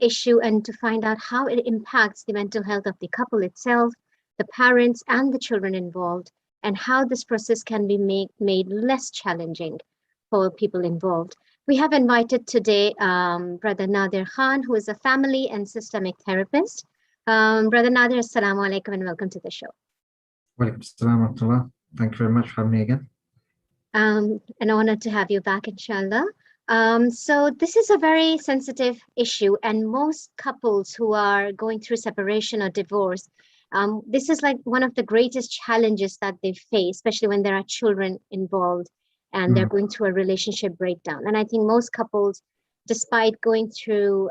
issue and to find out how it impacts the mental health of the couple itself, the parents, and the children involved, and how this process can be made less challenging for people involved. We have invited today Brother Nadir Khan, who is a family and systemic therapist. Brother Nadir, assalamu alaikum and welcome to the show. Walaikum salam wa rahmatullah. Thank you very much for having me again. An honor to have you back, inshallah. So this is a very sensitive issue, and most couples who are going through separation or divorce, this is like one of the greatest challenges that they face, especially when there are children involved and they're going through a relationship breakdown. And I think most couples, despite going through,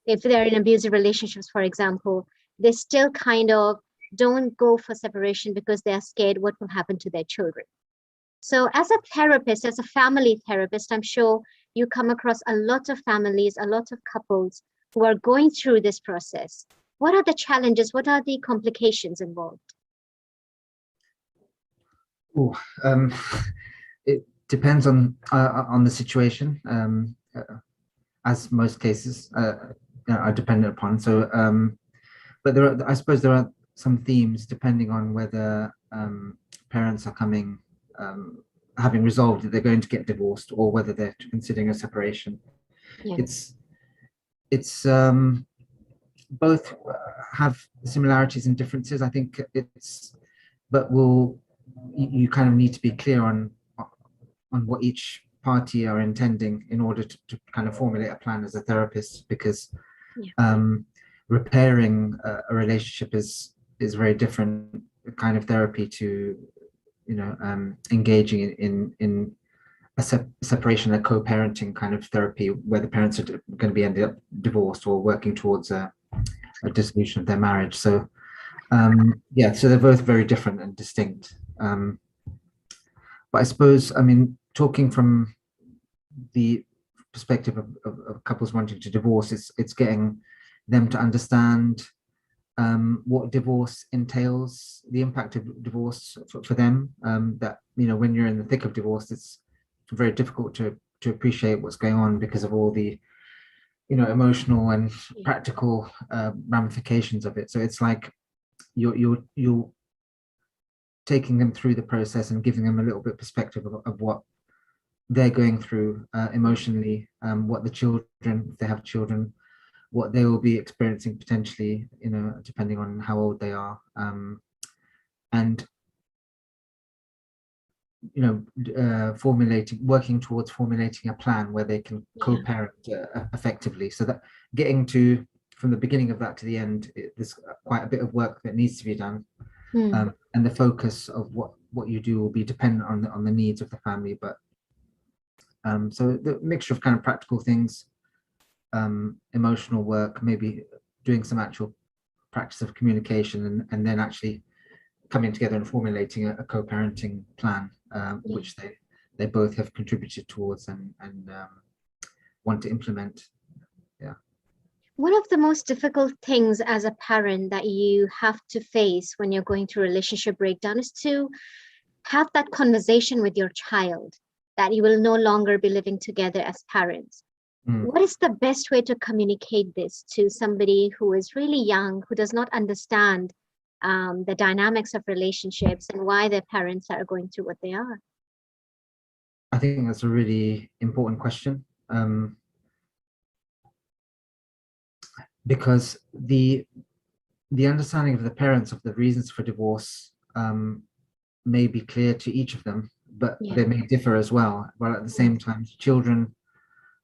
if they're in abusive relationships, for example, they still kind of don't go for separation because they're scared what will happen to their children. So as a therapist, as a family therapist, I'm sure you come across a lot of families, a lot of couples who are going through this process. What are the challenges? What are the complications involved? It depends on the situation, as most cases are dependent upon. So, but I suppose there are some themes depending on whether parents are coming, having resolved that they're going to get divorced, or whether they're considering a separation. Yeah. It's both have similarities and differences. I think but you kind of need to be clear on what each party are intending in order to kind of formulate a plan as a therapist, because repairing a relationship is very different kind of therapy to engaging in a separation, a co-parenting kind of therapy where the parents are going to be ended up divorced or working towards a dissolution of their marriage. So so they're both very different and distinct. But I suppose, talking from the perspective of couples wanting to divorce, it's getting them to understand what divorce entails, the impact of divorce for them. That when you're in the thick of divorce, it's very difficult to appreciate what's going on because of all the emotional and practical ramifications of it. So it's like you're taking them through the process and giving them a little bit of perspective of what they're going through emotionally, what the children, if they have children, what they will be experiencing potentially, depending on how old they are, and working towards formulating a plan where they can co-parent effectively. So that getting from the beginning of that to the end, there's quite a bit of work that needs to be done, and the focus of what you do will be dependent on the needs of the family. But so the mixture of kind of practical things, emotional work, maybe doing some actual practice of communication, and then actually coming together and formulating a co-parenting plan, which they both have contributed towards and want to implement. One of the most difficult things as a parent that you have to face when you're going through a relationship breakdown is to have that conversation with your child that you will no longer be living together as parents. What is the best way to communicate this to somebody who is really young, who does not understand the dynamics of relationships and why their parents are going through what they are? I think that's a really important question, because the understanding of the parents of the reasons for divorce may be clear to each of them, but they may differ as well. While at the same time, children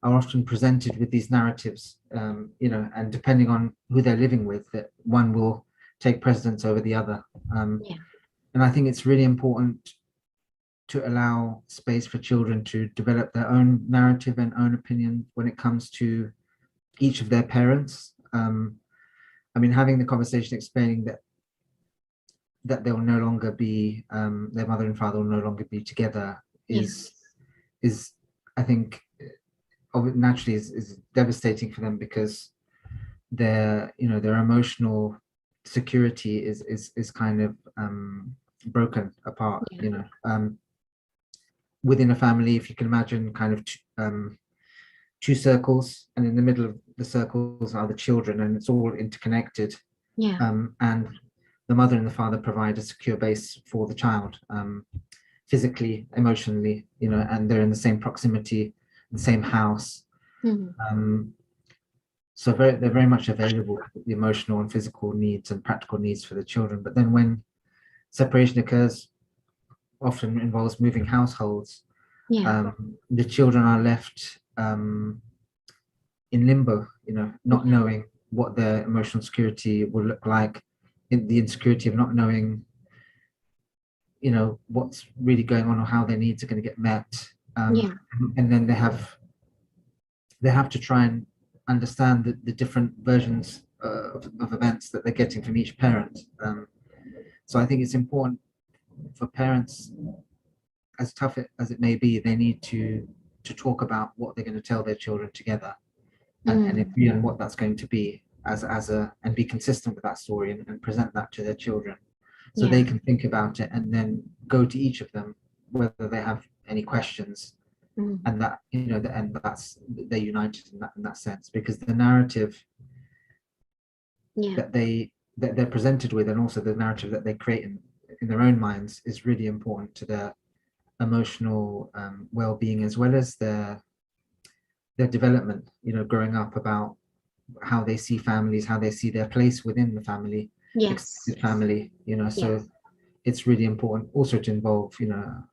are often presented with these narratives, and depending on who they're living with, that one will take precedence over the other. And I think it's really important to allow space for children to develop their own narrative and own opinion when it comes to each of their parents. Having the conversation explaining that they will no longer be, their mother and father will no longer be together is I think naturally is devastating for them, because their emotional security is kind of broken apart. Within a family, if you can imagine kind of two circles, and in the middle of the circles are the children, and it's all interconnected. Yeah. And the mother and the father provide a secure base for the child, physically, emotionally, and they're in the same proximity, the same house. So they're very much available for the emotional and physical needs and practical needs for the children. But then when separation occurs, often involves moving households, the children are left in limbo, not knowing what their emotional security will look like, in the insecurity of not knowing, what's really going on or how their needs are going to get met. And then they have to try and understand the different versions of events that they're getting from each parent. So I think it's important for parents, as tough as it may be, they need to talk about what they're going to tell their children together, and agree on what that's going to be and be consistent with that story, and present that to their children, so they can think about it and then go to each of them whether they have any questions, and that and that's they're united in that sense, because the narrative that they're presented with, and also the narrative that they create in their own minds, is really important to their emotional well-being, as well as their development, growing up, about how they see families, how they see their place within the family, extended family, so it's really important also to involve,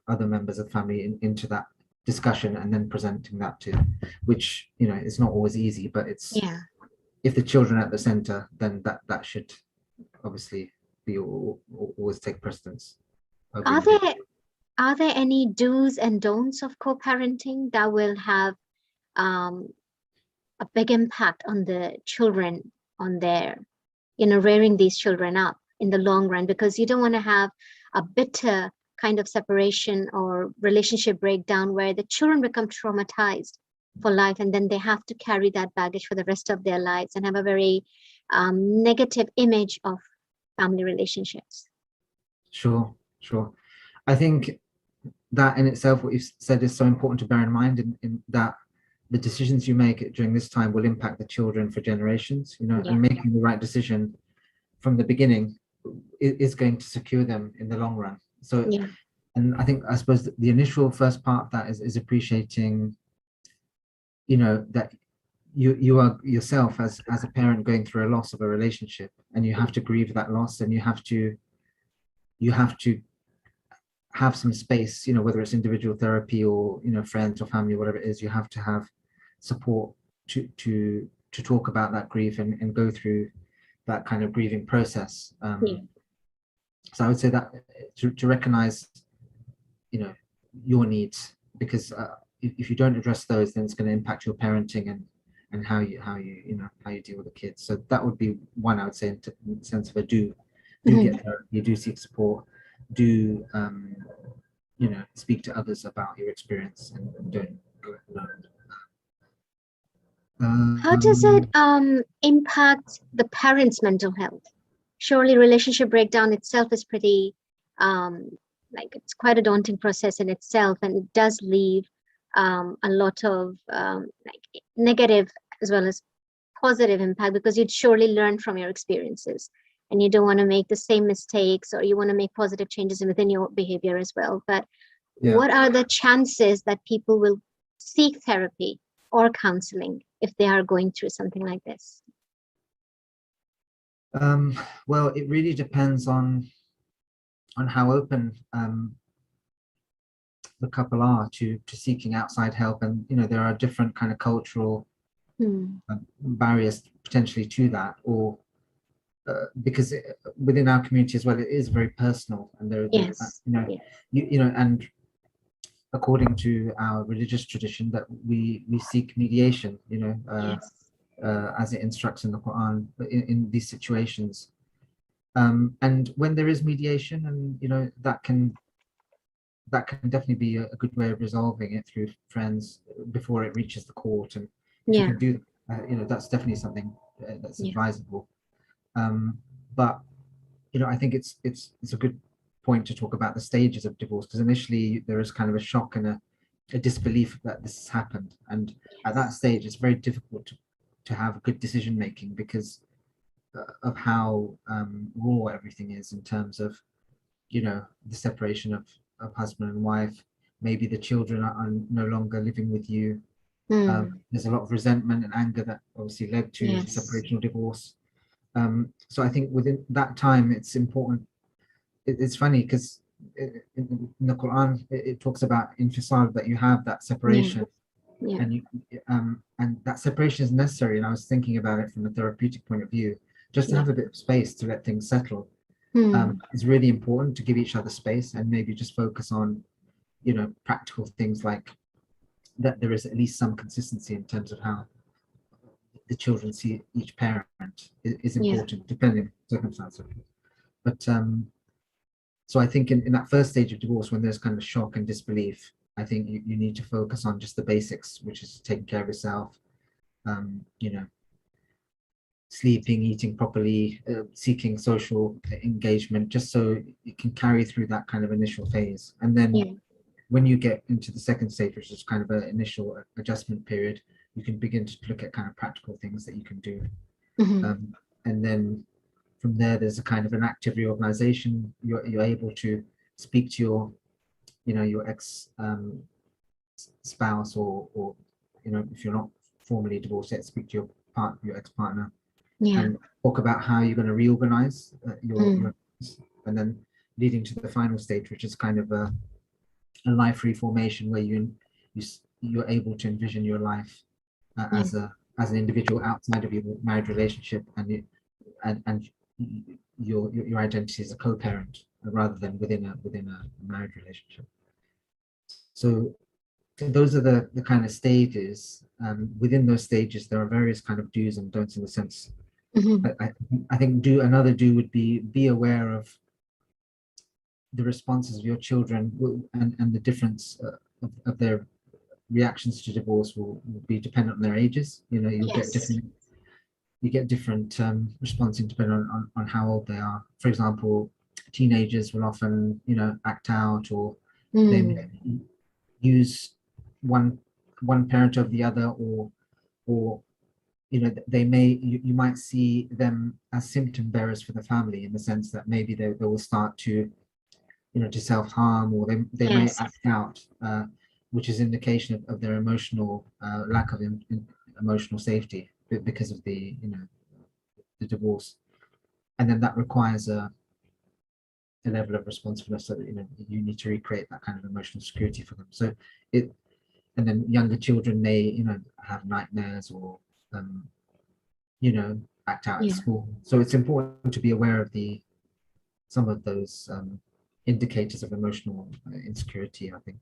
other members of the family into that discussion, and then presenting that to, which, it's not always easy, but it's, if the children are at the center, then that should obviously be always take precedence over Are there any do's and don'ts of co-parenting that will have a big impact on the children, on their, rearing these children up in the long run? Because you don't want to have a bitter kind of separation or relationship breakdown where the children become traumatized for life, and then they have to carry that baggage for the rest of their lives and have a very negative image of family relationships. Sure. I think that in itself, what you've said, is so important to bear in mind, in that the decisions you make during this time will impact the children for generations, and making the right decision from the beginning is going to secure them in the long run. So, and I suppose the initial first part of that is appreciating, that you are yourself as a parent going through a loss of a relationship, and you have to grieve that loss, and you have to have some space, whether it's individual therapy or, friends or family, whatever it is, you have to have support to talk about that grief, and go through that kind of grieving process. So I would say that to recognize, your needs, because if you don't address those, then it's going to impact your parenting and how you deal with the kids. So that would be one, I would say, in the sense of a do get therapy, do seek support, do speak to others about your experience, and don't go it alone. How does it impact the parents' mental health? Surely relationship breakdown itself is pretty it's quite a daunting process in itself, and it does leave a lot of negative as well as positive impact, because you'd surely learn from your experiences, and you don't want to make the same mistakes, or you want to make positive changes within your behavior as well. But what are the chances that people will seek therapy or counseling if they are going through something like this? Well, it really depends on how open the couple are to seeking outside help, and there are different kind of cultural barriers potentially to that, or because within our community as well, it is very personal, and and according to our religious tradition, that we seek mediation, as it instructs in the Quran, in these situations. And when there is mediation, and that can definitely be a good way of resolving it through friends before it reaches the court. And if you can do, that's definitely something that's advisable. But I think it's a good point to talk about the stages of divorce, because initially there is kind of a shock and a a disbelief that this has happened. And at that stage, it's very difficult to have good decision making because of how raw everything is in terms of, you know, the separation of husband and wife. Maybe the children are no longer living with you. There's a lot of resentment and anger that obviously led to the Yes. separation or divorce. So I think within that time, it's important. It's funny because in the Quran, it talks about infisal, that you have that Yeah. separation, Yeah. and you and that separation is necessary. And I was thinking about it from a therapeutic point of view, just to Yeah. have a bit of space to let things settle. Hmm. Is really important to give each other space and maybe just focus on, you know, practical things like that there is at least some consistency in terms of how the children see each parent is Yeah. important depending on circumstances. But so I think in that first stage of divorce, when there's kind of shock and disbelief, I think you need to focus on just the basics, which is taking care of yourself, you know, sleeping, eating properly, seeking social engagement, just so you can carry through that kind of initial phase. And then Yeah. when you get into the second stage, which is kind of an initial adjustment period, you can begin to look at kind of practical things that you can do. Hmm. And then from there, there's a kind of an active reorganization. You're able to speak to your, you know, your ex spouse, or you know, if you're not formally divorced yet, speak to your ex partner, Yeah. and talk about how you're going to reorganize Mm. your, and then leading to the final stage, which is kind of a life reformation where you're able to envision your life Yeah. as an individual outside of your marriage relationship, and your identity as a co-parent rather than within a marriage relationship. So those are the kind of stages. Within those stages, there are various kind of do's and don'ts in the sense. Hmm. I, I, I think another do would be aware of the responses of your children, and the difference of their reactions to divorce will be dependent on their ages. You know, Yes. you get different responses depending on how old they are. For example, teenagers will often, you know, act out, or they may Mm. use one one parent over the other, or you know, you might see them as symptom bearers for the family, in the sense that maybe they will start to, you know, to self-harm, or they may Yes. act out, which is indication of their emotional lack of emotional safety because of the, you know, the divorce. And then that requires a level of responsiveness that, you know, you need to recreate that kind of emotional security for them. So it, and then younger children may, you know, have nightmares, or um, you know, act out at Yeah. school. So it's important to be aware of some of those indicators of emotional insecurity, I think.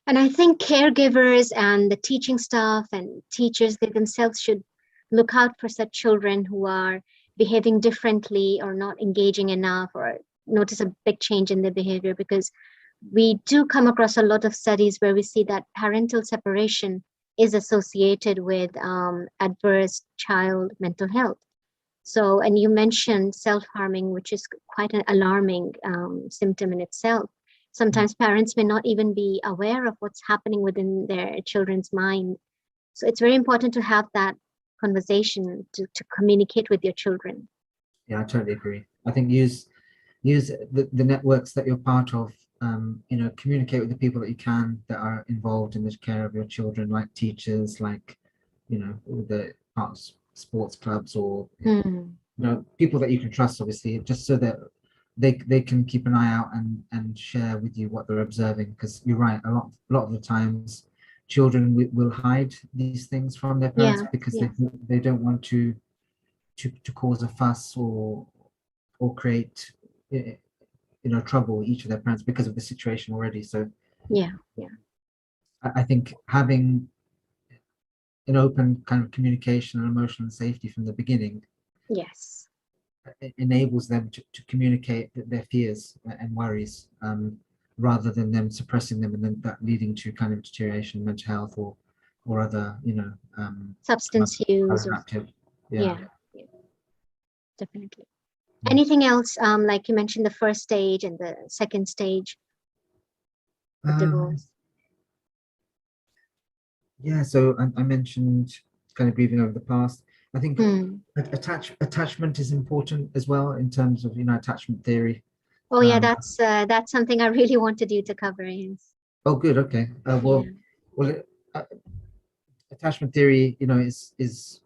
And I think caregivers and the teaching staff and teachers, they themselves should look out for such children who are behaving differently or not engaging enough, or notice a big change in their behavior, because we do come across a lot of studies where we see that parental separation is associated with adverse child mental health. So, and you mentioned self-harming, which is quite an alarming symptom in itself. Sometimes parents may not even be aware of what's happening within their children's mind. So it's very important to have that conversation to communicate with your children. Yeah, I totally agree. I think use the networks that you're part of. You know, communicate with the people that you can, that are involved in the care of your children, like teachers, like, you know, all the parts, sports clubs, or Hmm. you know, people that you can trust, obviously, just so that they can keep an eye out and share with you what they're observing. Because you're right, a lot of the times children will hide these things from their parents Yeah, because yeah, they don't want to cause a fuss, or create, you know, trouble with each of their parents because of the situation already. So yeah, yeah, I think having an open kind of communication and emotional safety from the beginning yes. enables them to communicate their fears and worries, rather than them suppressing them, and then that leading to kind of deterioration in mental health, or other, you know, Substance use or maladaptive. Yeah. yeah, yeah, definitely. Mm. Anything else? Like you mentioned, the first stage and the second stage of Um, divorce. Yeah, so I mentioned kind of grieving over the past. I think Hmm. attachment is important as well in terms of, attachment theory. Oh yeah, Um, that's something I really wanted you to cover. Yes. oh, good. Okay. Yeah. Well, uh, attachment theory, is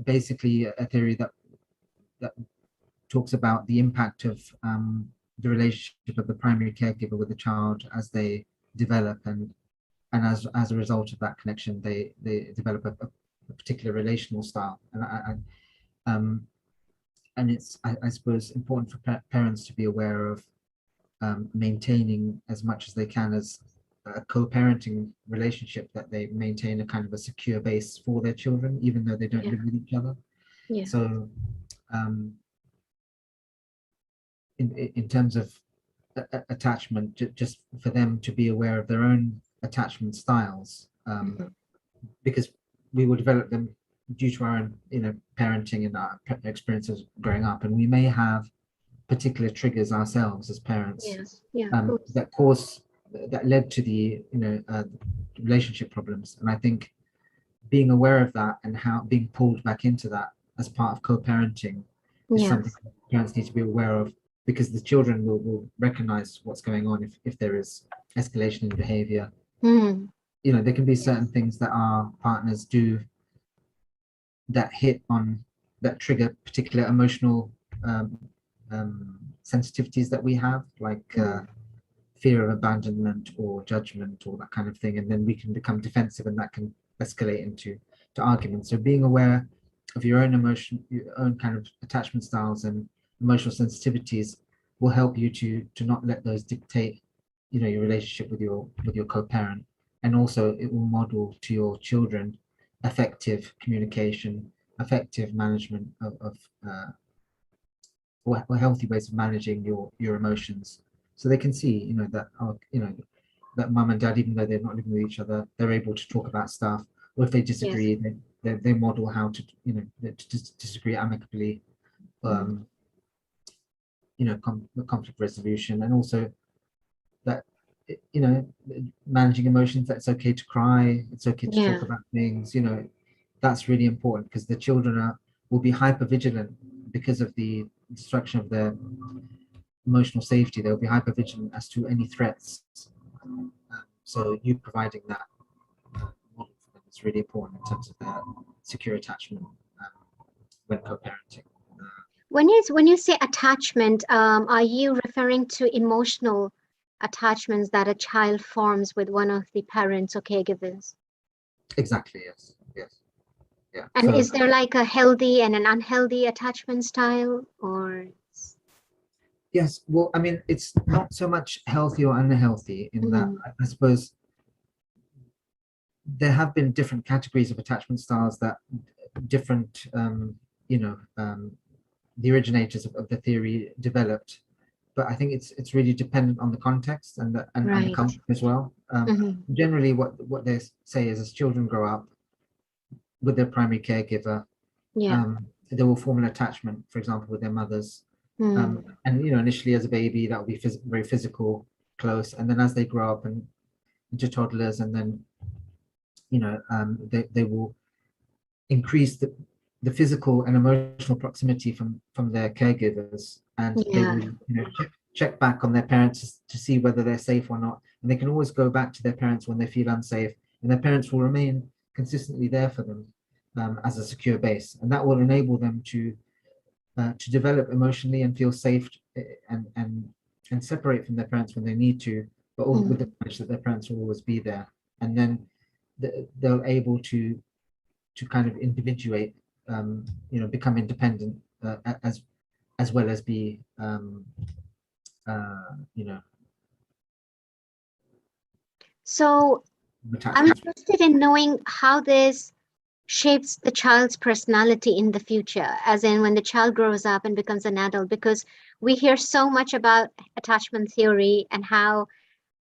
basically a theory that talks about the impact of the relationship of the primary caregiver with the child as they develop, and as a result of that connection, they develop a particular relational style, um, and it's I suppose important for parents to be aware of maintaining as much as they can as a co-parenting relationship, that they maintain a kind of a secure base for their children, even though they don't Yeah. live with each other. Yeah. So, um, in terms of attachment, just for them to be aware of their own attachment styles, Mhm. because we will develop them due to our own, parenting and our experiences growing up, and we may have particular triggers ourselves as parents, Yes. Yeah. Of course. that led to the relationship problems. And I think being aware of that and how being pulled back into that as part of co-parenting is something Yes. parents need to be aware of, because the children will recognize what's going on if there is escalation in behavior. Hmm. There can be certain Yes. things that our partners do that hit on, that trigger particular emotional um, sensitivities that we have, like Hmm. fear of abandonment or judgment or that kind of thing, and then we can become defensive, and that can escalate into arguments. So being aware of your own emotion, your own kind of attachment styles and emotional sensitivities will help you to not let those dictate, your relationship with your co-parent. And also it will model to your children effective communication, effective management of or healthy ways of managing your emotions, so they can see, that, that mum and dad, even though they're not living with each other, they're able to talk about stuff, or if they Yes. disagree, they model how to, disagree amicably, Mm. um conflict resolution, and also that, managing emotions, that it's okay to cry, it's okay to talk Yeah. about things, that's really important, because the children will be hyper vigilant because of the destruction of their emotional safety. They'll be hyper vigilant as to any threats. So you providing that model for them is really important in terms of their secure attachment when co-parenting. When you say attachment, are you referring to emotional attachments that a child forms with one of the parents or caregivers? Exactly. Yes. Yes. Yeah. And So is there like a healthy and an unhealthy attachment style, or? yes. Well, I mean, it's not so much healthy or unhealthy in that, Mhm. I suppose there have been different categories of attachment styles that different, the originators of the theory developed, but I think it's really dependent on the context and the Right. culture as well. Hmm. Generally, what they say is, as children grow up with their primary caregiver, Yeah. they will form an attachment, for example, with their mothers. Mm. And initially as a baby, that will be very physical, close, and then as they grow up and into toddlers, and then they will increase the physical and emotional proximity from their caregivers, and they Yeah. will, check back on their parents to see whether they're safe or not, and they can always go back to their parents when they feel unsafe, and their parents will remain consistently there for them, as a secure base, and that will enable them to develop emotionally and feel safe, and separate from their parents when they need to, but all with the Mm. knowledge that their parents will always be there, and then they're able to kind of individuate, become independent, as well as be, you know, So I'm attachments. interested in knowing how this shapes the child's personality in the future, as in when the child grows up and becomes an adult, because we hear so much about attachment theory and how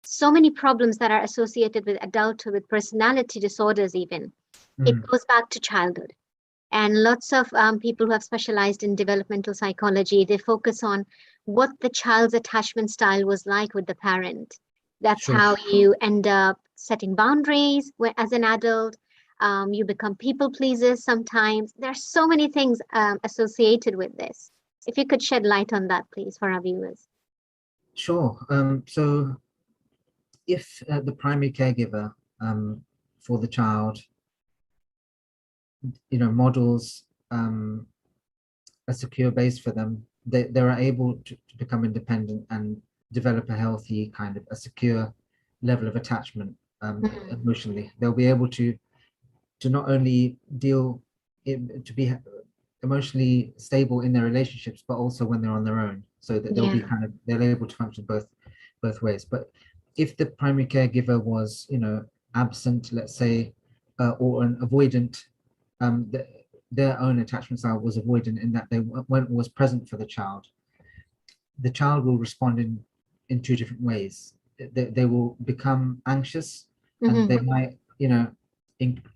so many problems that are associated with adulthood, with personality disorders, even it Mm, goes back to childhood. And lots of people who have specialized in developmental psychology, they focus on what the child's attachment style was like with the parent. That's sure. how you end up setting boundaries as an adult. You become people pleasers sometimes. There's so many things associated with this. If you could shed light on that, please, for our viewers. Sure. So if the primary caregiver for the child, models a secure base for them, they are able to become independent and develop a healthy kind of a secure level of attachment emotionally. They'll be able to not only to be emotionally stable in their relationships, but also when they're on their own. So that they'll be Yeah. kind of, they're able to function both ways. But if the primary caregiver was, absent, let's say, or an avoidant, their own attachment style was avoidant in that they weren't always present for the child will respond in two different ways. They will become anxious, and Hmm. they might,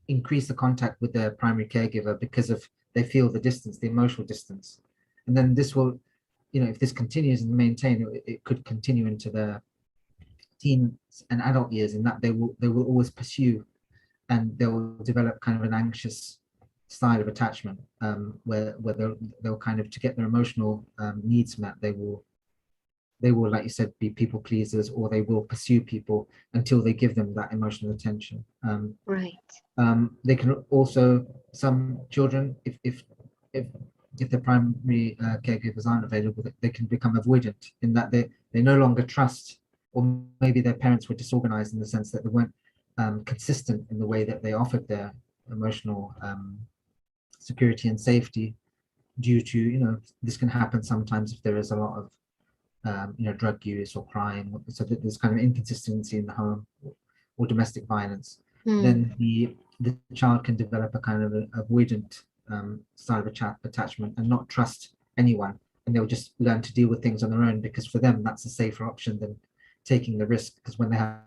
increase the contact with their primary caregiver because of they feel the distance, the emotional distance, and then this will, if this continues and maintained, it could continue into their teen and adult years, in that they will always pursue, and they'll develop kind of an anxious style of attachment, where they'll kind of, to get their emotional needs met, they will, like you said, be people pleasers, or they will pursue people until they give them that emotional attention. Right. They can also, some children, if the primary caregivers aren't available, they can become avoidant, in that they no longer trust, or maybe their parents were disorganized in the sense that they weren't consistent in the way that they offered their emotional security and safety, due to, this can happen sometimes if there is a lot of drug use or crime, so that there's kind of inconsistency in the home, or domestic violence. Hmm. Then the child can develop a kind of avoidant style of attachment, and not trust anyone, and they'll just learn to deal with things on their own, because for them that's a safer option than taking the risk, because when they have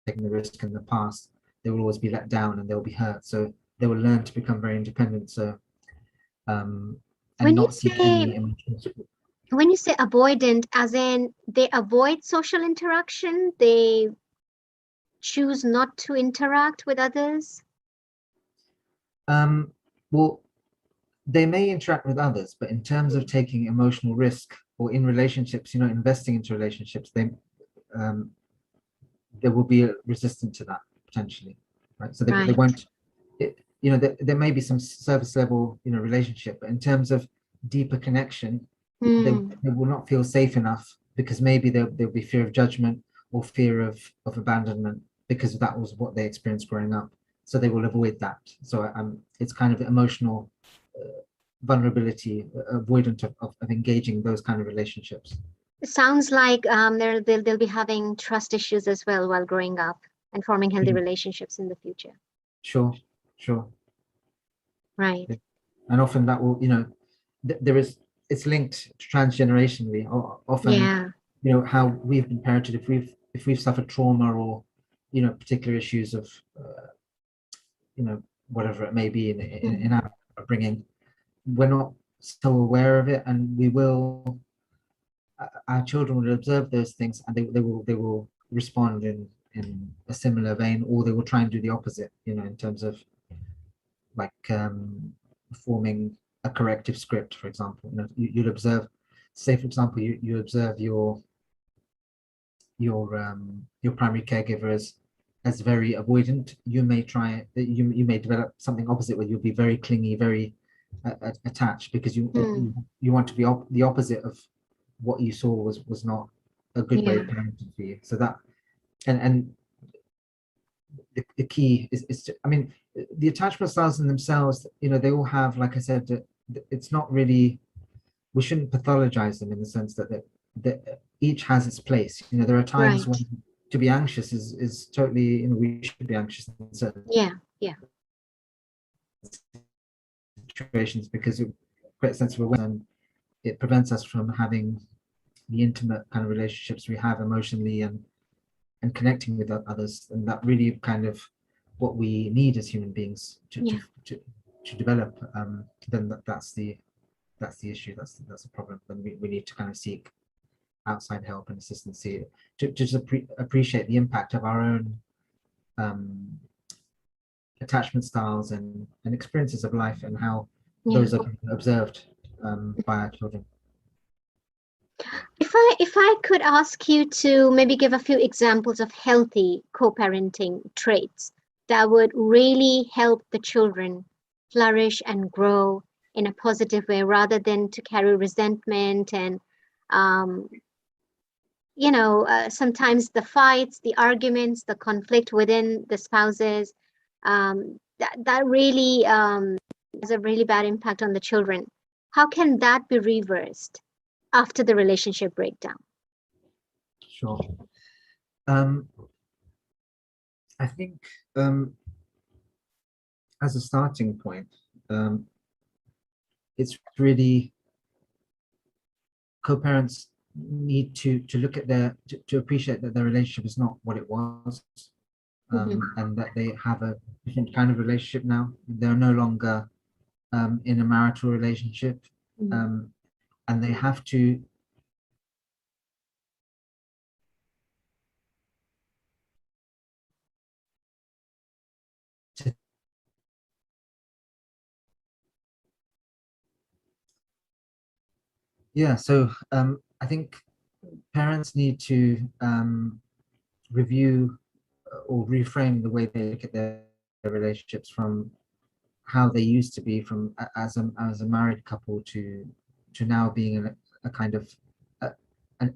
taken the risk in the past, they will always be let down and they'll be hurt, so they will learn to become very independent, so and When you not seek say any emotional support. when you say avoidant, as in they avoid social interaction, they choose not to interact with others. Well, they may interact with others, but in terms of taking emotional risk, or in relationships, investing into relationships, um, they will be resistant to that, potentially, right? So they Right. won't. There may be some surface level, relationship, but in terms of deeper connection, Hmm. they will not feel safe enough, because maybe there'll be fear of judgment, or fear of abandonment, because that was what they experienced growing up. So they will avoid that. So it's kind of emotional vulnerability, avoidant of engaging those kind of relationships. It sounds like they'll be having trust issues as well while growing up and forming healthy Mhm. relationships in the future. Sure, sure. Right. Yeah. And often that will, there is, it's linked transgenerationally. Often, Yeah. how we've been parented, if we've suffered trauma, or particular issues of whatever it may be in Hmm. our upbringing, we're not so aware of it, and our children will observe those things, and they will respond in a similar vein, or they will try and do the opposite, in terms of, like, forming a corrective script, for example. You'll observe, say for example, you observe your primary caregiver as very avoidant. You may develop something opposite, where you'll be very clingy, very attached, because Hmm. you want to be the opposite of what you saw was not a good way Yeah. of parenting for you. So that, and the key is I mean, the attachment styles in themselves, they all have, like I said, it's not really, we shouldn't pathologize them, in the sense that each has its place. There are times Right. when to be anxious is totally, we should be anxious in certain Yeah. Yeah. situations, because it creates a sense of awareness, and it prevents us from having the intimate kind of relationships we have emotionally, and connecting with others, and that really kind of what we need as human beings Yeah. to develop. Then that's the issue. That's a problem. Then we need to kind of seek outside help and assistance here, to just appreciate the impact of our own um, attachment styles and experiences of life, and how Yeah. those are being observed by our children. If I could ask you to maybe give a few examples of healthy co-parenting traits that would really help the children flourish and grow in a positive way rather than to carry resentment and um, sometimes the fights, the arguments, the conflict within the spouses, that really has a really bad impact on the children. How can that be reversed after the relationship breakdown? Sure. Um, I think as a starting point, it's really co-parents need to look at to appreciate that their relationship is not what it was, Hmm. and that they have a different kind of relationship now. They're no longer in a marital relationship, Mm. um, and they have to yeah. So I think parents need to review or reframe the way they look at their relationships from how they used to be from as a married couple to now being a kind of a, a,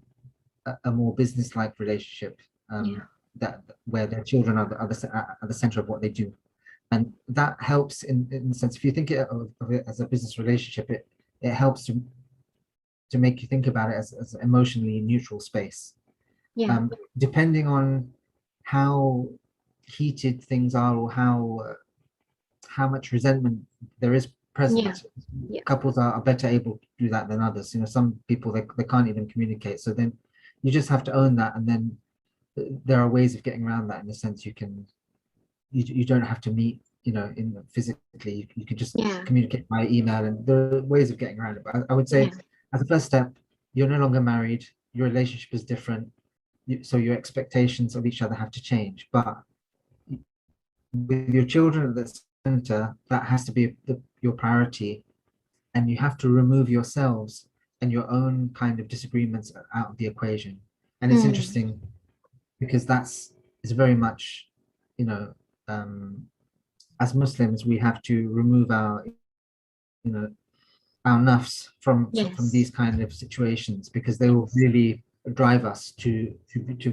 a more business-like relationship, Yeah. that where their children are the center of what they do, and that helps in the sense, if you think of it as a business relationship, it helps to make you think about it as an emotionally neutral space. Yeah. um, Depending on how heated things are, or how much resentment there is Yeah. present, Yeah. couples are better able to do that than others. Some people, they can't even communicate, so then you just have to own that, and then there are ways of getting around that, in the sense you don't have to meet, in physically. You can just Yeah. communicate by email, and there are ways of getting around it. But I would Yeah. say, as a first step, you're no longer married, your relationship is different, so your expectations of each other have to change. But with your children at the center, that has to be your priority, and you have to remove yourselves and your own kind of disagreements out of the equation. And it's Mm. interesting because that's is very much, you know, um, as Muslims, we have to remove you know, our nafs from Yes. these kind of situations, because they will really drive us to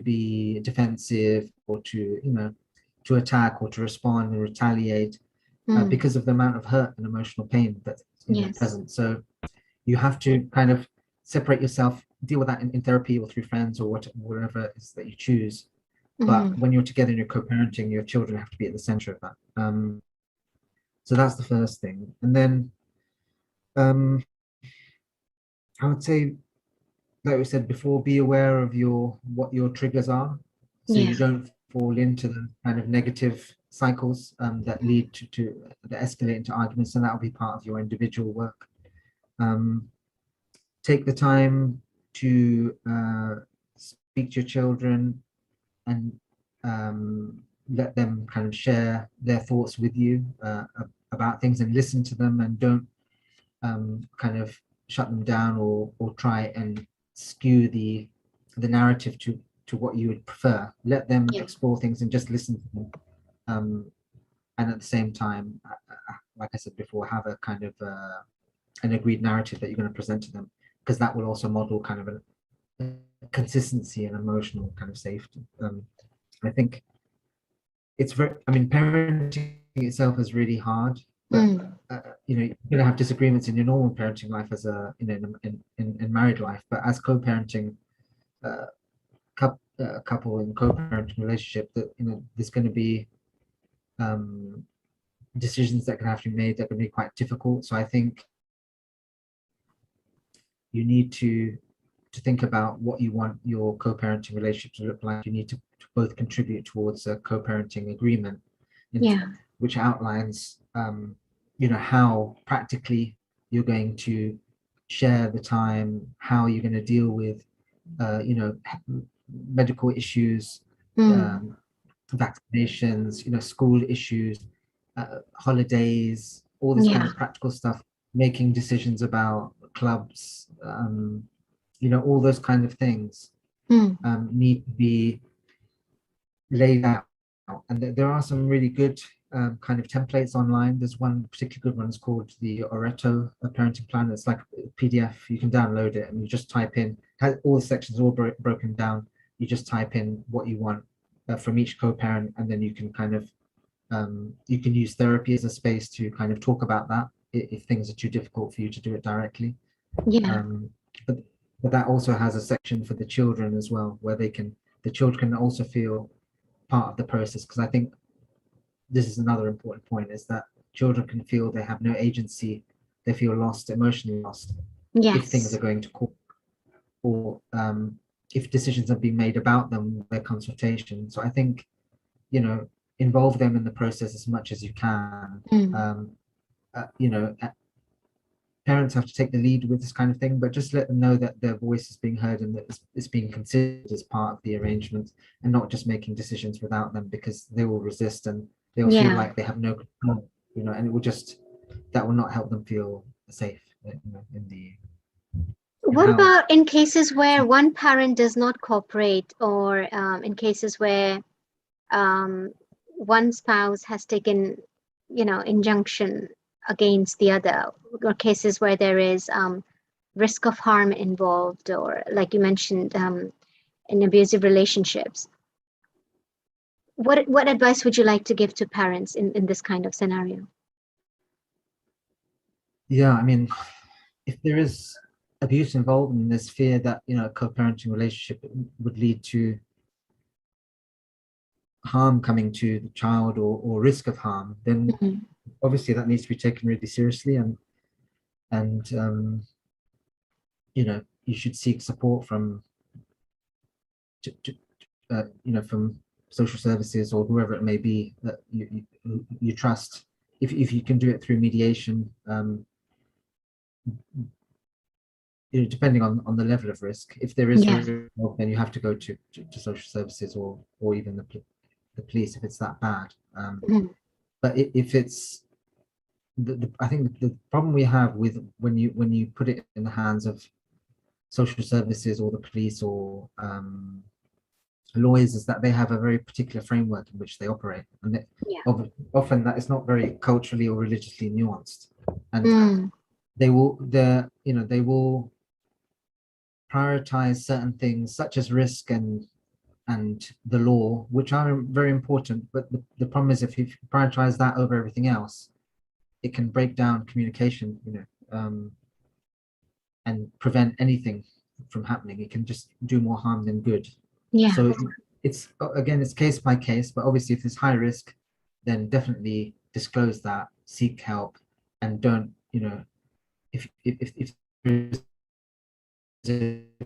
be defensive, or to attack, or to respond and retaliate, Mm. because of the amount of hurt and emotional pain that's Yes. present. So you have to kind of separate yourself, deal with that in therapy or through friends, or whatever it is that you choose. But Hmm. when you're together and you're co-parenting, your children have to be at the center of that. So that's the first thing. And then um, I would say, like we said before, be aware of what your triggers are, so Yeah. you don't fall into the kind of negative cycles that lead to that escalate into arguments, and that will be part of your individual work. Um, Take the time to speak to your children, and let them kind of share their thoughts with you about things, and listen to them, and don't kind of shut them down, or try and skew the narrative to what you would prefer. Let them Yeah. explore things and just listen to them. And at the same time, like I said before, have a kind of an agreed narrative that you're going to present to them, because that will also model kind of a consistency and emotional kind of safety. I think it's very, I mean, parenting itself is really hard, but Mm. you're going to have disagreements in your normal parenting life, as in married life, but as co-parenting, uh, couple in co-parenting relationship, that there's going to be um, decisions that can have to be made that can be quite difficult. So I think you need to think about what you want your co-parenting relationship to look like. You need to both contribute towards a co-parenting agreement, in Yeah. which outlines how practically you're going to share the time, how you're going to deal with medical issues, Mm. um, vaccinations, school issues, holidays, all this kind Yeah. of practical stuff, making decisions about clubs, all those kind of things Mm. need to be laid out. And there are some really good kind of templates online. There's one particularly good one. It's called the Oreto Parenting Plan. It's like a PDF. You can download it and you just type in, has all the sections all broken down. You just type in what you want from each co-parent, and then you can kind of you can use therapy as a space to kind of talk about that if things are too difficult for you to do it directly. Yeah. Um, but but that also has a section for the children as well, where the children can also feel part of the process, because I think this is another important point, is that children can feel they have no agency, they feel lost, emotionally lost, if things Yes. are going to court, or if decisions are being made about them, their consultation. So I think, involve them in the process as much as you can. Mm. Uh, you know, uh, Parents have to take the lead with this kind of thing, but just let them know that their voice is being heard and that it's being considered as part of the arrangement, and not just making decisions without them, because they will resist and they'll feel Yeah. like they have no control, and it will just, that will not help them feel safe, in What how. about in cases where one parent does not cooperate, or in cases where um, one spouse has taken, injunction against the other, or cases where there is risk of harm involved, or like you mentioned, in abusive relationships. What advice would you like to give to parents in this kind of scenario? Yeah, I mean, if there is abuse involved and there's fear that a co-parenting relationship would lead to harm coming to the child, or risk of harm, then Mhm. obviously that needs to be taken really seriously, and you should seek support from from social services or whoever it may be that you trust. If you can do it through mediation, depending on the level of risk. If there is Yeah. risk, then you have to go to social services, or even the police if it's that bad. Mhm. But if it's I think the problem we have with when you put it in the hands of social services or the police or lawyers, is that they have a very particular framework in which they operate, and Yeah. often that is not very culturally or religiously nuanced, and Mm. they will prioritize certain things such as risk and the law, which are very important. But the problem is, if you prioritize that over everything else, it can break down communication, and prevent anything from happening. It can just do more harm than good. Yeah. So it's, again, it's case by case, but obviously if there's high risk, then definitely disclose that, seek help, and don't, if there's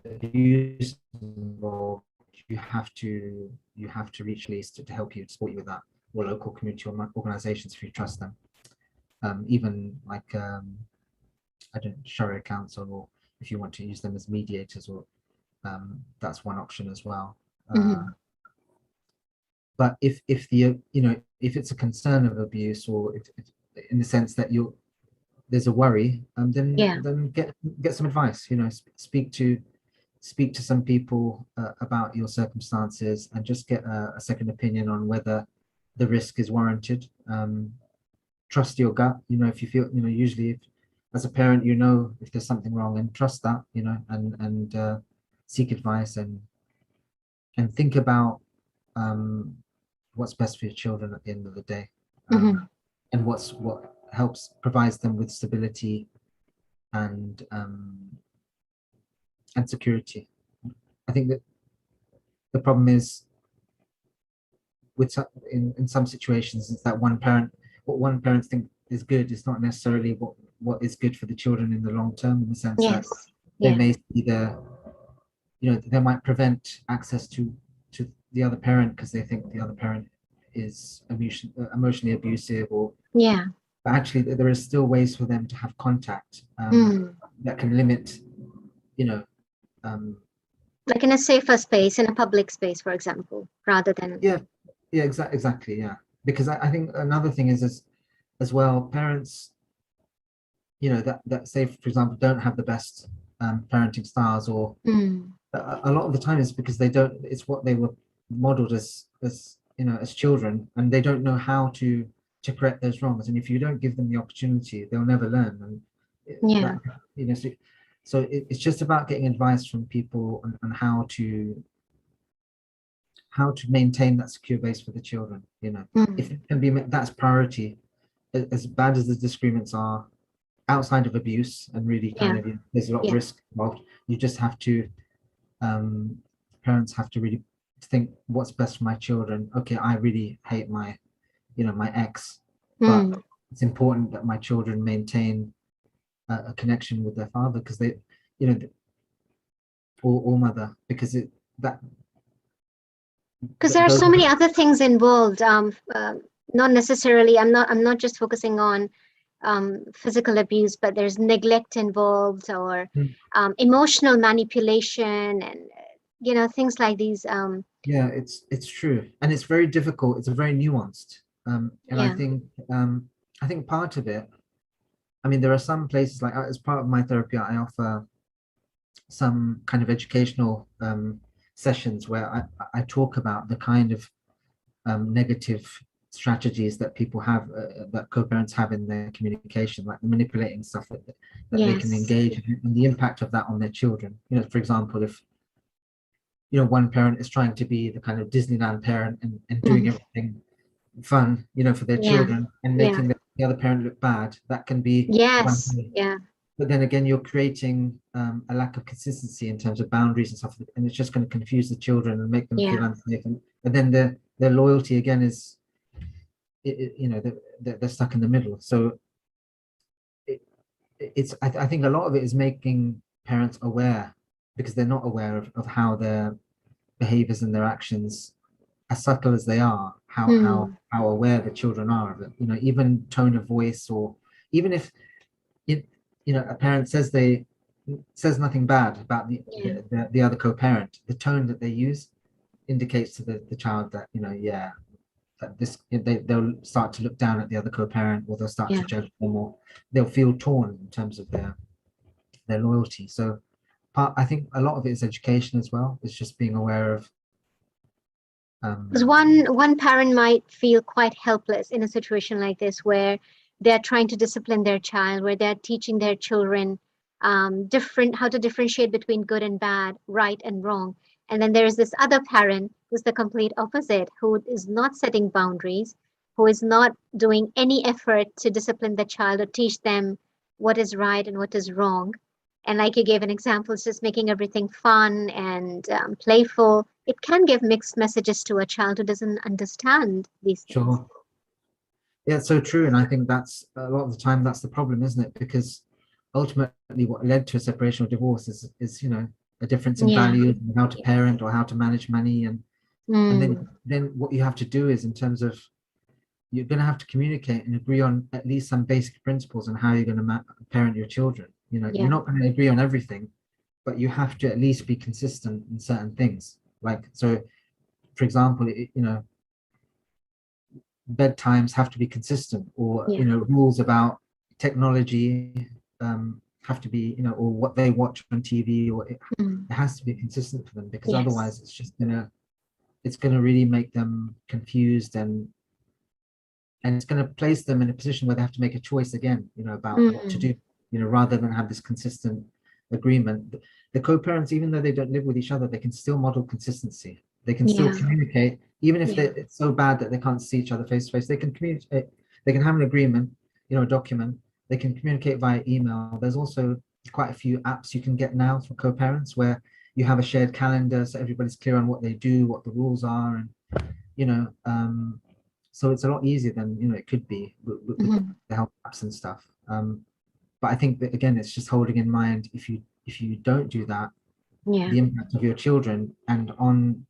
abuse involved, you have to reach police to help you, to support you with that, or local community organizations if you trust them. Even like I don't Sharia council, or if you want to use them as mediators, or that's one option as well. Uh, Hmm. but if it's a concern of abuse, or if in the sense that there's a worry, then Yeah. get some advice. Speak to some people about your circumstances, and just get a second opinion on whether the risk is warranted. Trust your gut. If you feel, usually, as a parent, if there's something wrong, and trust that, and seek advice, and think about um, what's best for your children at the end of the day, Hmm. and what helps provides them with stability and security. I think that the problem is in some situations is that what one parent think is good is not necessarily what is good for the children in the long term, in the sense that Yes. they Yeah. may see they might prevent access to the other parent because they think the other parent is emotionally abusive, or Yeah. but actually there is still ways for them to have contact Mm. that can limit, you know um, Like in a safer space, in a public space, for example, rather than. yeah, Yeah, exactly. Yeah, because I think another thing is as well, parents, that say, for example, don't have the best parenting styles, or Mm. a lot of the time it's because they don't. It's what they were modeled as children, and they don't know how to correct those wrongs. And if you don't give them the opportunity, they'll never learn. And that Yeah. so it's just about getting advice from people on how to maintain that secure base for the children. If Mm. it can be, that's priority. As bad as the disagreements are, outside of abuse, and really kind Yeah. of, there's a lot of Yeah. risk involved. You just have to, um, parents have to really think, what's best for my children. Okay, I really hate my ex, but Mm. it's important that my children maintain a connection with their father, because they, you know, or mother, because that Because there are those. so many other things involved. Not necessarily. I'm not just focusing on physical abuse, but there's neglect involved, or emotional manipulation, and things like these. Yeah, it's true, and it's very difficult. It's a very nuanced, and Yeah. I think part of it. I mean, there are some places, like, as part of my therapy, I offer some kind of educational sessions where I talk about the kind of negative strategies that people have, that co-parents have in their communication, like the manipulating stuff that they can Yes. engage in, and the impact of that on their children. For example, if one parent is trying to be the kind of Disneyland parent, and doing Mhm. everything fun, for their Yeah. children, and Yeah. making the other parent look bad, that can be one Yes. thing. Yeah. But then again, you're creating a lack of consistency in terms of boundaries and stuff, and it's just going to confuse the children and make them Yeah. feel unsafe. And then their loyalty again is, they're stuck in the middle. So it, I think a lot of it is making parents aware, because they're not aware of how their behaviors and their actions, as subtle as they are, Hmm. how aware the children are of it. Even tone of voice, or even if it, a parent says nothing bad about Yeah. the other co-parent, the tone that they use indicates to the child that, yeah, that they'll start to look down at the other co-parent, or they'll start to Yeah. judge them, or they'll feel torn in terms of their loyalty. So I think a lot of it is education as well. It's just being aware of, Because um one parent might feel quite helpless in a situation like this, where they're trying to discipline their child, where they're teaching their children different how to differentiate between good and bad, right and wrong. And then there's this other parent who's the complete opposite, who is not setting boundaries, who is not doing any effort to discipline the child or teach them what is right and what is wrong. And like you gave an example, it's just making everything fun and playful. It can give mixed messages to a child who doesn't understand these things. sure. Yeah, it's so true. And I think that's a lot of the time, that's the problem, isn't it? Because ultimately what led to a separation or divorce is a difference in Yeah. values, and how to Yeah. parent, or how to manage money. And then Mm. what you have to do is, in terms of, you're going to have to communicate and agree on at least some basic principles on how you're going to parent your children. You're Yeah. not going to agree on everything, but you have to at least be consistent in certain things. Like, so, for example, bedtimes have to be consistent, or Yeah. rules about technology have to be, or what they watch on TV, or Mm. it has to be consistent for them, because Yes. otherwise it's gonna really make them confused, and it's going to place them in a position where they have to make a choice again, about what to Mm. do, rather than have this consistent agreement. The co-parents, even though they don't live with each other, they can still model consistency. They can still Yeah. communicate, even if Yeah. it's so bad that they can't see each other face to face. They can communicate. They can have an agreement, a document. They can communicate via email. There's also quite a few apps you can get now for co-parents, where you have a shared calendar, so everybody's clear on what they do, what the rules are, and you know so it's a lot easier than it could be with Mhm. the help apps and stuff. But I think that, again, it's just holding in mind, if you don't do that, Yeah. the impact of your children, and on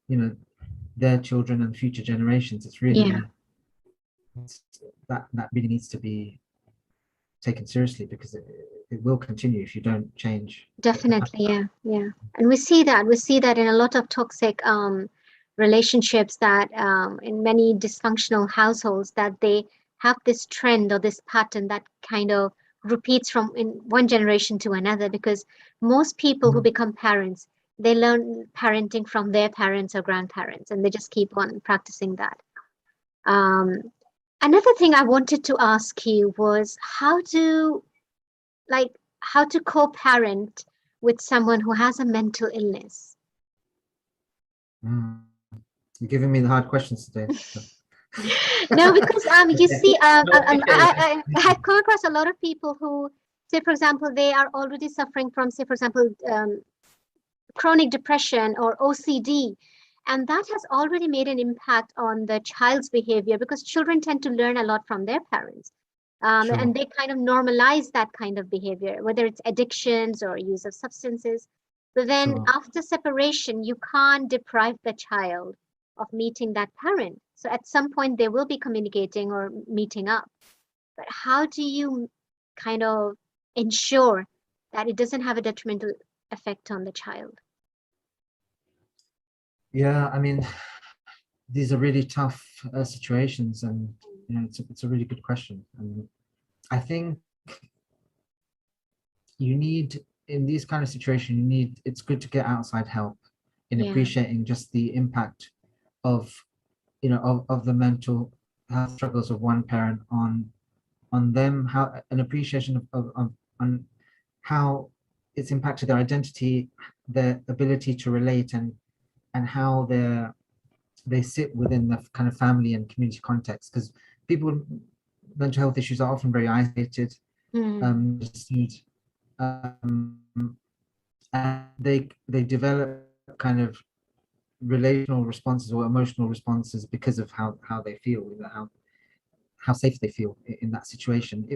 their children and future generations. Yeah. That really needs to be taken seriously, because it will continue if you don't change the pattern. Definitely. Yeah. Yeah. And we see that in a lot of toxic relationships that in many dysfunctional households, that they have this trend or this pattern that kind of repeats from in one generation to another, because most people who Mm. become parents, they learn parenting from their parents or grandparents, and they just keep on practicing that. um, Another thing I wanted to ask you was like how to co-parent with someone who has a mental illness. Mm. You're giving me the hard questions today. No, because you Okay. see, No, appreciate I've come across a lot of people who, say, for example, they are already suffering from, say, for example, chronic depression or OCD, and that has already made an impact on the child's behavior, because children tend to learn a lot from their parents. And Sure, they kind of normalize that kind of behavior, whether it's addictions or use of substances. But then sure. after separation, you can't deprive the child of meeting that parent. So at some point, they will be communicating or meeting up. But how do you kind of ensure that it doesn't have a detrimental effect on the child? Yeah, I mean, these are really tough situations, and it's a really good question. And I think you need, in these kind of situations, it's good to get outside help in Yeah. appreciating just the impact of of the mental health struggles of one parent on them, how an appreciation of on how it's impacted their identity, their ability to relate, and how they sit within the kind of family and community context, because people with mental health issues are often very isolated, Mm. understood, um, and they develop kind of relational responses or emotional responses because of how they feel, how safe they feel in that situation.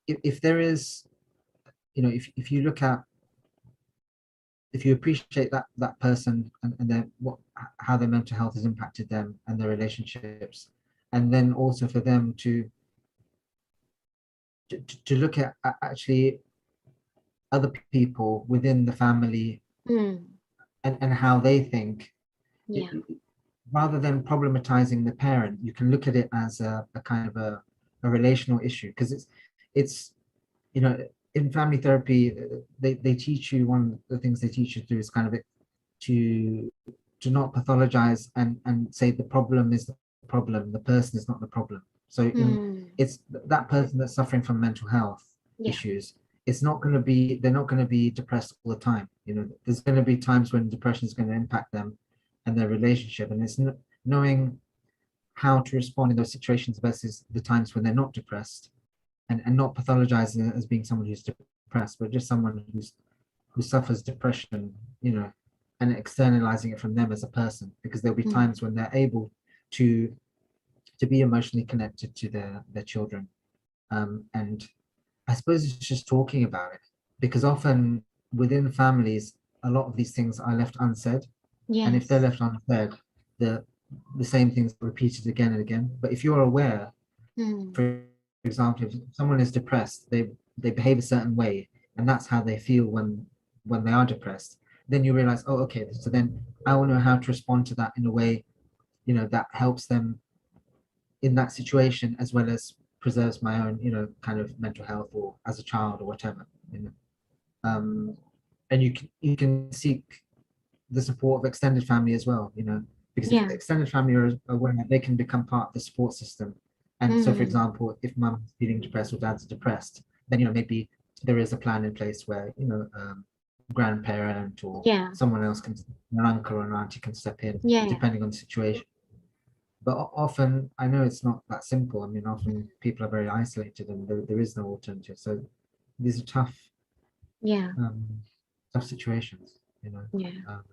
If there is, if you look at, if you appreciate that person and their what how their mental health has impacted them and their relationships, and then also for them to look at actually other people within the family, Mm. and how they think, it, Yeah. rather than problematizing the parent, you can look at it as a kind of a relational issue, because it's you know in family therapy, they teach you, one of the things they teach you through is kind of it to to not pathologize and say the problem is the problem, the person is not the problem. So Mm. it's that person that's suffering from mental health Yeah. issues, it's not going to be they're not going to be depressed all the time. There's going to be times when depression is going to impact them and their relationship, and it's knowing how to respond in those situations versus the times when they're not depressed, and not pathologizing it as being someone who's depressed, but just someone who suffers depression, and externalizing it from them as a person, because there'll be Mm. times when they're able to to be emotionally connected to their children. And I suppose it's just talking about it, because often within families, a lot of these things are left unsaid, and if they're Yes. left unsaid, the the same things are repeated again and again. But if you're aware, Mm. for example, if someone is depressed, they behave a certain way, and that's how they feel when they are depressed. Then you realize, oh, okay, so then I will know how to respond to that in a way, that helps them in that situation, as well as preserves my own, kind of mental health, or as a child or whatever. Um, and you can seek the support of extended family as well, because if Yeah. extended family are aware, they can become part of the support system. And so, for Mm. example, if mum's feeling depressed or dad's depressed, then maybe there is a plan in place where grandparent or Yeah. someone else can, an uncle or an auntie can step in, Yeah. Yeah. depending on the situation. But often, I know it's not that simple. I mean, often Mm. people are very isolated, and there is no alternative. So these are Yeah. um, tough situations. You know. Yeah. Um,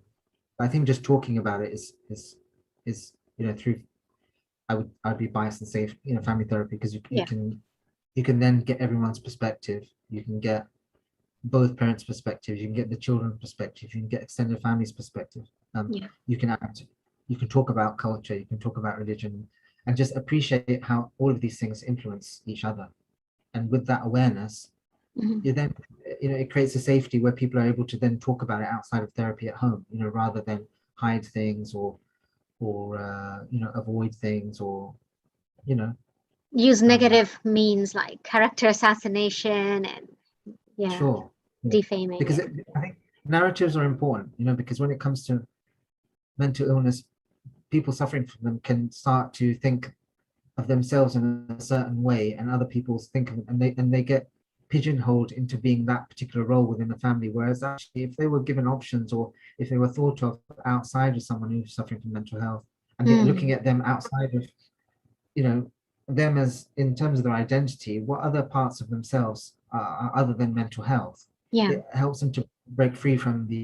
I think just talking about it is through, I'd be biased and say, family therapy, because Yeah. you can then get everyone's perspective. You can get both parents' perspectives. You can get the children's perspective. You can get extended family's perspective. Yeah. You can you can talk about culture. You can talk about religion, and just appreciate how all of these things influence each other. And with that awareness, Mhm. you then it creates a safety where people are able to then talk about it outside of therapy at home, rather than hide things or avoid things, or you know Use um, negative means like character assassination and yeah, sure, yeah, defaming. because Yeah. I think narratives are important, because when it comes to mental illness, people suffering from them can start to think of themselves in a certain way, and other people think of, and they get pigeonholed into being that particular role within the family. Whereas actually, if they were given options, or if they were thought of outside of someone who's suffering from mental health, and looking Mm, at them outside of you know them as in terms of their identity, what other parts of themselves are other than mental health, yeah. it helps them to break free from the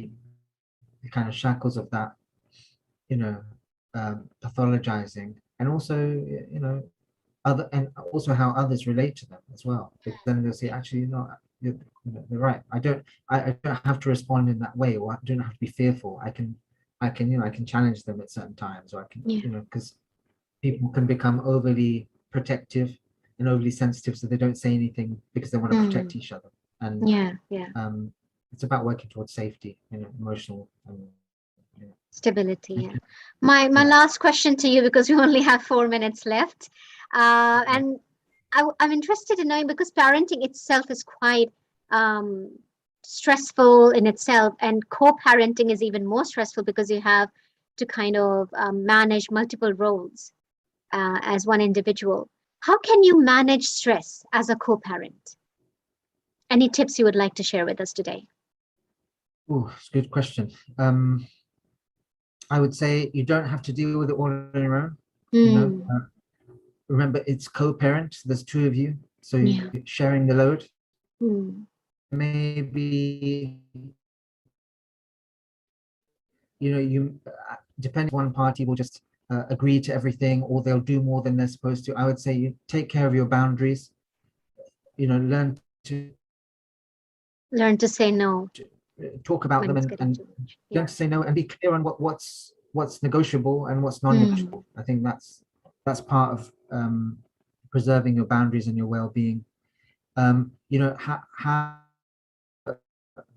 kind of shackles of that, you know pathologizing, and also other, and also how others relate to them as well, because then they'll say, actually, they're right. I don't have to respond in that way, or I don't have to be fearful. I can challenge them at certain times, or I can, Yeah. because people can become overly protective and overly sensitive, so they don't say anything because they want to protect Mm, each other. And yeah. Yeah. it's about working towards safety, emotional, Stability. yeah. Yeah. My Yeah. last question to you, because we only have 4 minutes left, and I'm interested in knowing, because parenting itself is quite um, stressful in itself, and co-parenting is even more stressful because you have to kind of manage multiple roles as one individual. How can you manage stress as a co-parent? Any tips you would like to share with us today? Oh, it's a good question. I would say you don't have to deal with it all on your own. You know, Hmm. remember, it's co-parent. There's two of you, so you're Yeah. sharing the load. Hmm. Maybe you depending, one party will just agree to everything, or they'll do more than they're supposed to. I would say you take care of your boundaries. Learn to Learn to say no talk about when them, it's and, getting and too much. learn Yeah. to say no, and be clear on what's negotiable and what's Mm, non-negotiable. I think that's part of preserving your boundaries and your well-being. How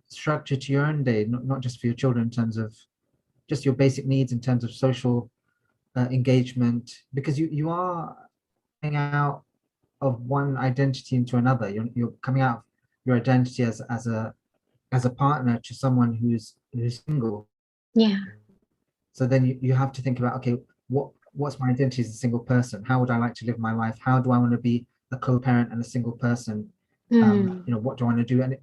structure to your own day, not just for your children, in terms of just your basic needs, in terms of social engagement, because you are coming out of one identity into another. You're coming out of your identity as a partner to someone who's single. yeah. So then you have to think about, okay, what's my identity as a single person? How would I like to live my life? How do I want to be a co-parent and a single person? Mm, What do I want to do? And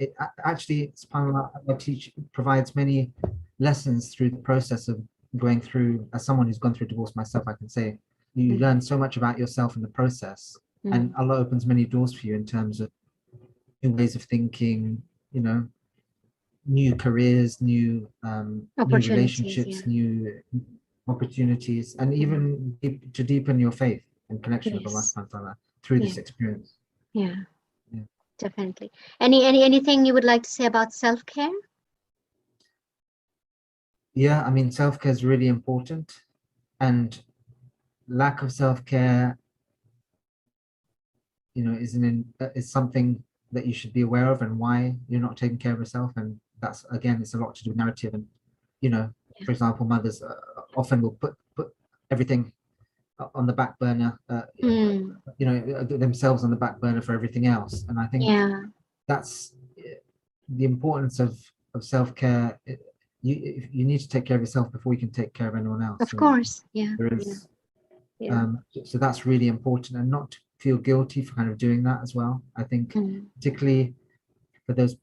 actually, SubhanAllah, I teach provides many lessons through the process of going through. As someone who's gone through divorce myself, I can say you mm, learn so much about yourself in the process, and mm. Allah opens many doors for you in terms of new ways of thinking, you know, new careers, new Opportunities. Yeah. relationships, new opportunities, and Mm, even to deepen your faith and connection with Allah yes. subhanahu wa ta'ala through Yeah. this experience. Yeah. Yeah. Definitely. Anything you would like to say about self-care? Yeah, I mean, self-care is really important, and lack of self-care, is something that you should be aware of, and why you're not taking care of yourself. And that's, again, it's a lot to do with narrative. And you know, Yeah. for example, mothers often will put everything on the back burner, Mm, themselves on the back burner for everything else. And I think yeah. that's the importance of self-care. You need to take care of yourself before you can take care of anyone else. Of So course. Yeah. there Yeah. is, Yeah. so that's really important, and not to feel guilty for kind of doing that as well. I think Mm, particularly for those,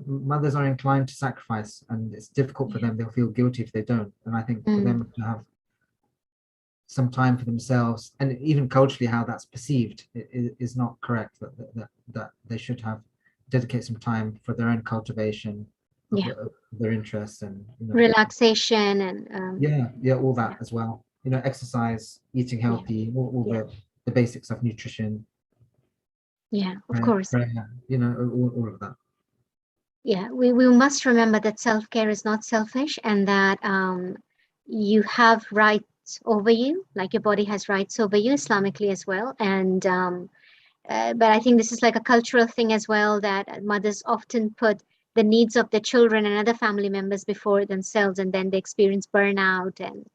mothers are inclined to sacrifice, and it's difficult for yeah. them. They'll feel guilty if they don't. And I think for Mm, them to have some time for themselves, and even culturally how that's perceived, is not correct. That they should have dedicate some time for their own cultivation of, yeah. the, of their interests, and Relaxation and yeah, all yeah. that as well. Exercise, eating Yeah. healthy, all Yeah. the basics of nutrition, Yeah. Of course. prayer, all of that. Yeah, we must remember that self-care is not selfish, and that you have rights over you, like your body has rights over you Islamically as well. And but I think this is like a cultural thing as well, that mothers often put the needs of their children and other family members before themselves, and then they experience burnout and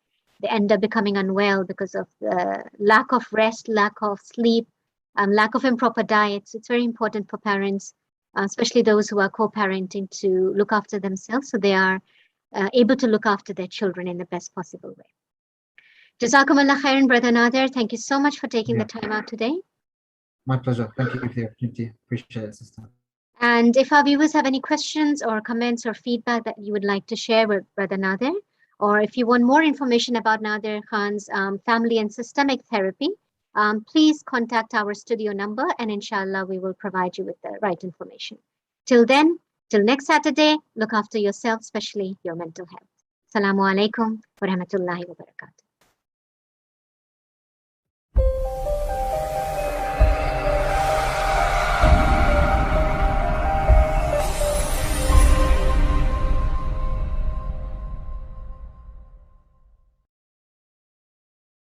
they end up becoming unwell because of the lack of rest, lack of sleep, lack of improper diets. It's very important for parents, especially those who are co-parenting, to look after themselves so they are able to look after their children in the best possible way. Jazakumullah khairan, Brother Nadir. Thank you so much for taking the Yeah, time out today. my pleasure. Thank you for the opportunity. Appreciate it, sister. And if our viewers have any questions or comments or feedback that you would like to share with Brother Nadir, or if you want more information about Nadir Khan's family and systemic therapy, please contact our studio number and inshallah we will provide you with the right information. Till then, till next Saturday, look after yourself, especially your mental health. Assalamu alaikum wa rahmatullahi wa barakatuh.